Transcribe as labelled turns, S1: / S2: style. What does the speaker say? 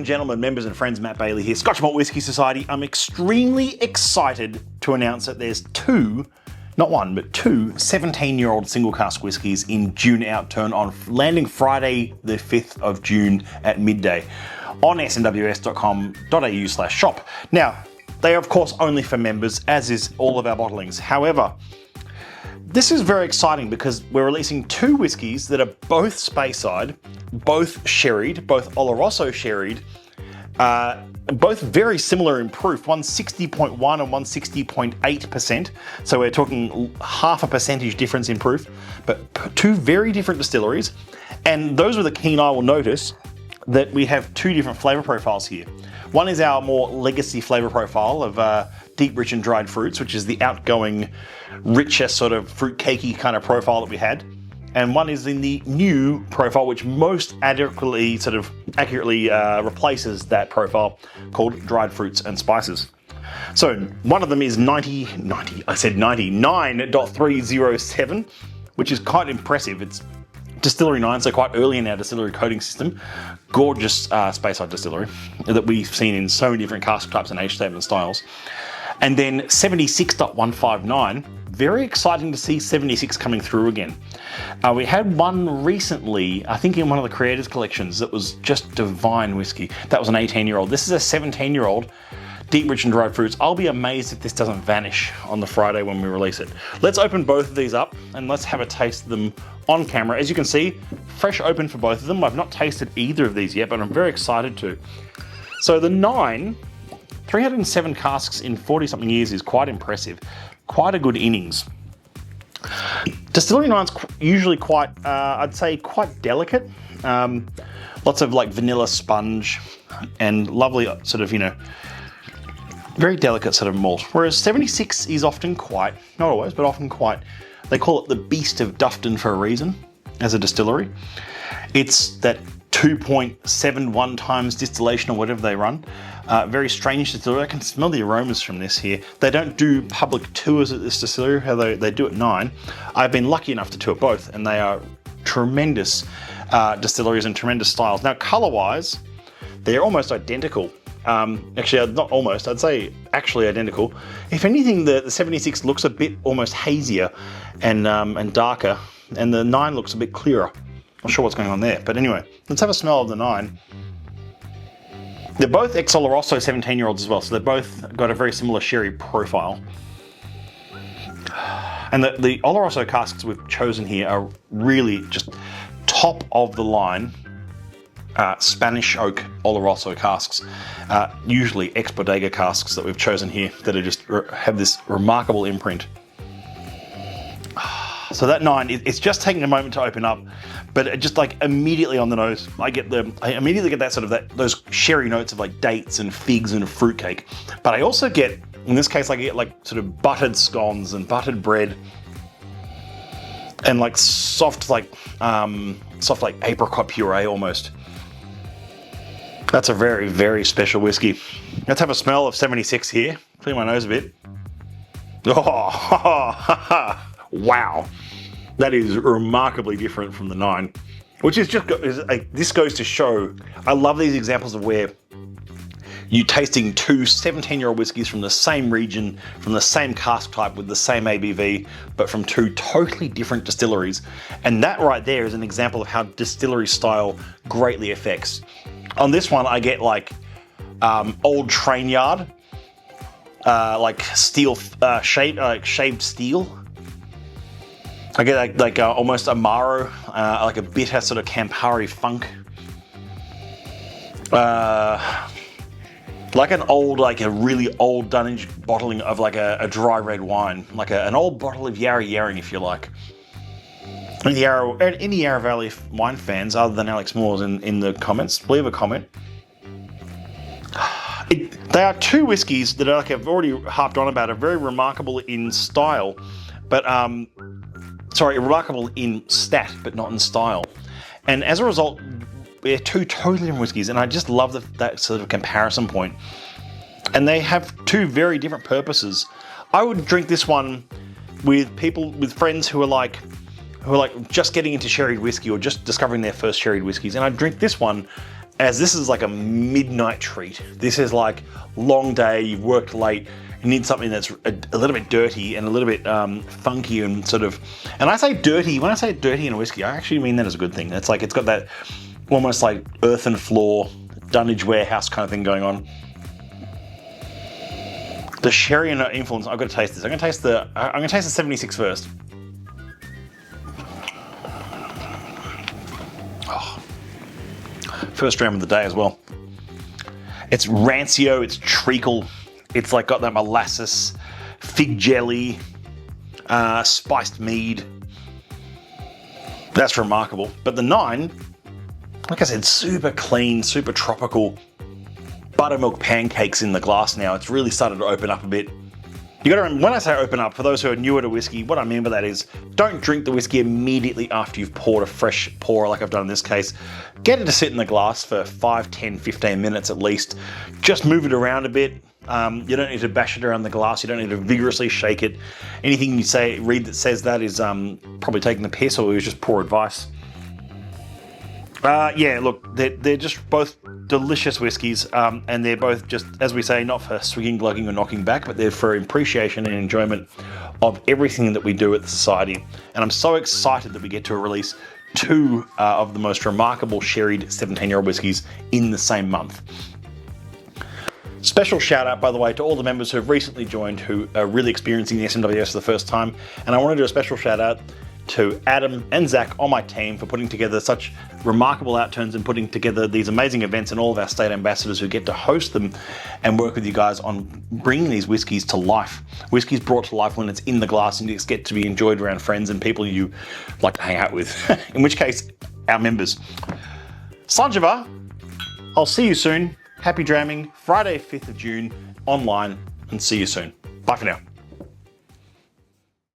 S1: and gentlemen, members and friends, Matt Bailey here, Scotch Malt Whisky Society. I'm extremely excited to announce that there's two, not one, but two 17-year-old single cask whiskies in June Outturn on landing Friday the 5th of June at midday on smws.com.au/shop. Now, they are of course only for members, as is all of our bottlings. However, this is very exciting because we're releasing two whiskies that are both Speyside, both sherried, both Oloroso sherried, both very similar in proof, one 60.1 and one 60.8%. So we're talking half a percentage difference in proof, but two very different distilleries. And those with a keen eye will notice that we have two different flavour profiles here. One is our more legacy flavour profile of deep, rich and dried fruits, which is the outgoing, richer sort of fruit cakey kind of profile that we had. And one is in the new profile, which most accurately replaces that profile, called dried fruits and spices. So one of them is 99.307, which is quite impressive. It's Distillery 9, so quite early in our distillery coding system. Gorgeous Speyside distillery that we've seen in so many different cask types and age statement styles. And then 76.159, very exciting to see 76 coming through again. We had one recently, I think in one of the creators collections, that was just divine whiskey. That was an 18-year-old. This is a 17-year-old, deep, rich and dried fruits. I'll be amazed if this doesn't vanish on the Friday when we release it. Let's open both of these up and let's have a taste of them on camera. As you can see, fresh open for both of them. I've not tasted either of these yet, but I'm very excited to. So the 9, 307 casks in 40 something years is quite impressive. Quite a good innings. Distillery 9's usually quite, I'd say quite delicate. Lots of like vanilla sponge and lovely sort of, very delicate sort of malt. Whereas 76 is often quite, not always, but often quite, they call it the Beast of Dufton for a reason, as a distillery. It's that 2.71 times distillation or whatever they run. Very strange distillery. I can smell the aromas from this here. They don't do public tours at this distillery, although they do at 9. I've been lucky enough to tour both, and they are tremendous distilleries and tremendous styles. Now, color-wise, they're almost identical. Actually, not almost, I'd say actually identical. If anything, the 76 looks a bit almost hazier and darker, and the 9 looks a bit clearer. Not sure what's going on there, but anyway, let's have a smell of the 9. They're both ex-Oloroso 17-year-olds as well, so they've both got a very similar sherry profile. And the Oloroso casks we've chosen here are really just top of the line Spanish oak Oloroso casks, usually ex-bodega casks that we've chosen here that are just have this remarkable imprint. So that 9, it's just taking a moment to open up, but it just like immediately on the nose, I immediately get that sort of those sherry notes of like dates and figs and fruitcake. But I also get, in this case, I get like sort of buttered scones and buttered bread, and like soft like apricot puree almost. That's a very, very special whiskey. Let's have a smell of 76 here. Clear my nose a bit. Oh, wow. That is remarkably different from the 9, which is just, this goes to show, I love these examples of where you're tasting two 17-year-old whiskies from the same region, from the same cask type with the same ABV, but from two totally different distilleries. And that right there is an example of how distillery style greatly affects. On this one, I get like old train yard, like steel, shaved steel. I get like almost Amaro, like a bitter sort of Campari funk. Like an old, like a really old dunnage bottling of like a dry red wine, like an old bottle of Yarra Yering, if you like. Any Yarra Valley wine fans, other than Alex Moore's in the comments, leave a comment. They are two whiskies that, like I've already harped on about, are very remarkable in style, but remarkable in stat, but not in style. And as a result, they're two totally different whiskies, and I just love that sort of comparison point. And they have two very different purposes. I would drink this one with friends who are like just getting into sherried whiskey or just discovering their first sherried whiskies, and I'd drink this one as this is like a midnight treat. This is like long day, you've worked late, you need something that's a little bit dirty and a little bit funky and sort of, and I say dirty, when I say dirty in a whiskey, I actually mean that as a good thing. It's like, it's got that almost like earthen floor, dunnage warehouse kind of thing going on. The sherry and influence, I've got to taste this. I'm gonna taste the 76 first. Oh. First dram of the day as well. It's rancio, it's treacle, it's like got that molasses, fig jelly, spiced mead. That's remarkable. But the 9, like I said, super clean, super tropical. Buttermilk pancakes in the glass now. It's really started to open up a bit. You gotta remember, when I say open up, for those who are newer to whiskey, what I mean by that is don't drink the whiskey immediately after you've poured a fresh pour like I've done in this case. Get it to sit in the glass for 5, 10, 15 minutes at least. Just move it around a bit. You don't need to bash it around the glass. You don't need to vigorously shake it. Anything you read that says that is probably taking the piss or is just poor advice. Yeah, look, they're just both delicious whiskies, and they're both just, as we say, not for swigging, glugging, or knocking back, but they're for appreciation and enjoyment of everything that we do at the Society. And I'm so excited that we get to release 2 of the most remarkable sherried 17-year-old whiskies in the same month. Special shout out, by the way, to all the members who have recently joined who are really experiencing the SMWS for the first time. And I want to do a special shout out to Adam and Zach on my team for putting together such remarkable outturns and putting together these amazing events, and all of our state ambassadors who get to host them and work with you guys on bringing these whiskies to life. Whiskey's brought to life when it's in the glass and it's get to be enjoyed around friends and people you like to hang out with. In which case, our members. Sanjava, I'll see you soon. Happy dramming, Friday 5th of June, online, and see you soon. Bye for now.